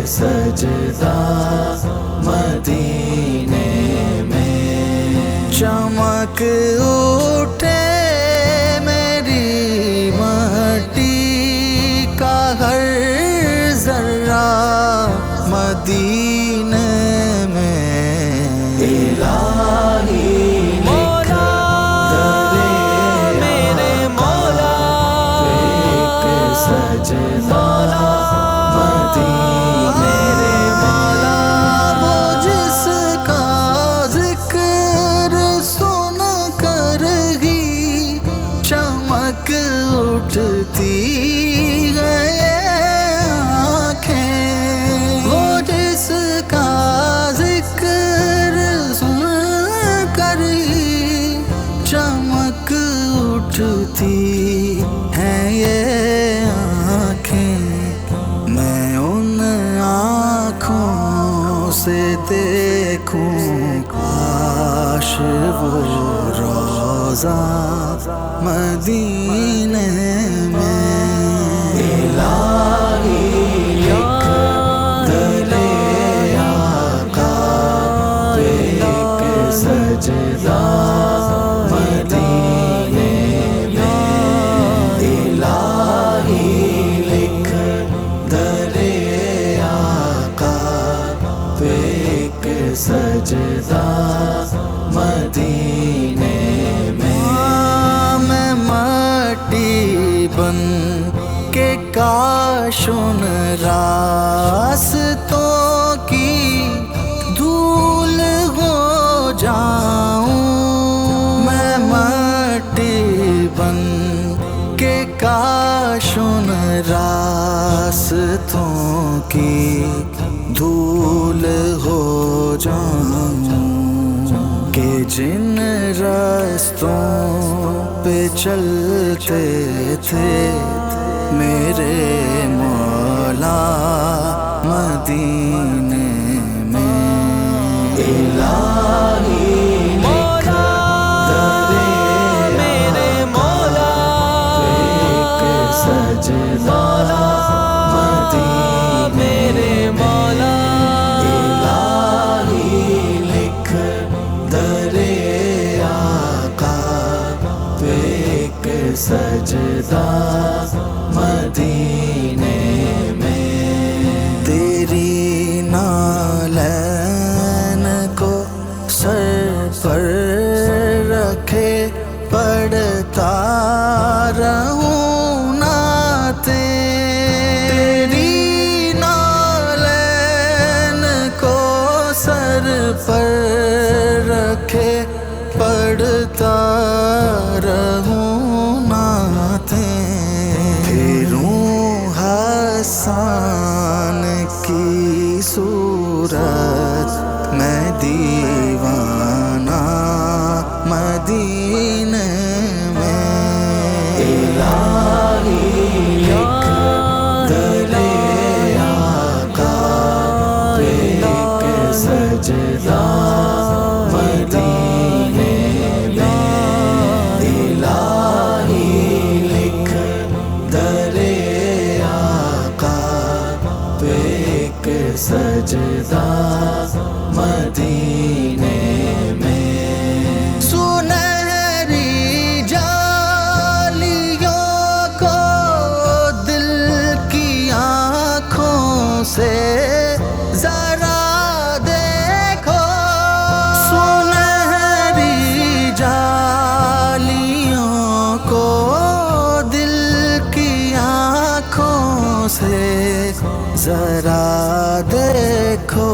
سجدہ مدینے میں، چمک اٹھے میری مٹی کا ہر ذرہ مدینے میں، الہی مولا میرے مولا، ایک سجدہ اٹھتی ہے آنکھیں، وہ جس کا ذکر سن کر ہی چمک اٹھتی ہیں یہ آنکھیں، میں ان آنکھوں سے دیکھوں کاش وہ روزہ مدینے میں، الہی لکھ دل آقا ایک سجدہ مدینے میں، الہی لکھ دل آقا ایک سجدہ مدینے میں، بن کے کاش ان راستوں کی دھول ہو جاؤں، میں مٹی بن کے کاش ان راستوں کی دھول ہو جاؤں، کہ جن راستوں پہ چلتے تھے میرے مولا مدینے میں، الہی مولا میرے مولا، ایک سجدہ میرے مولا، الہی لکھ در آقا ایک سجدہ مدینے میں، تیری نالین کو سر پر رکھے پڑھتا رہوں نعتیں، تیری نالین کو سر پر رکھے پڑھتا رہوں نعتیں، پھروں حسان کی صورت میں دیوانہ مدینے میں، الہی لکھ دل آقا ایک سجدہ مدینے میں، الہی لکھ در آقا ایک سجدہ مدینے میں، سنہری جالیوں کو دل کی آنکھوں سے ذرا دیکھو، سنہری جالیوں کو دل کی آنکھوں سے ذرا دیکھو،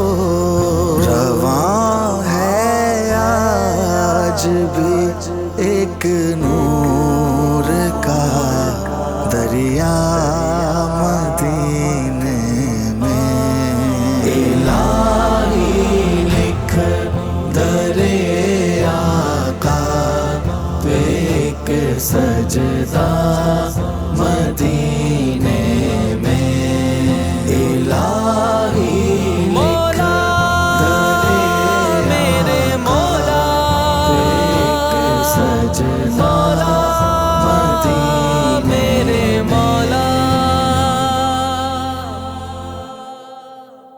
رواں ہے آج بھی ایک نور کا دریا مدینے میں، الہی لکھ در آقا ایک سجدہ مدینے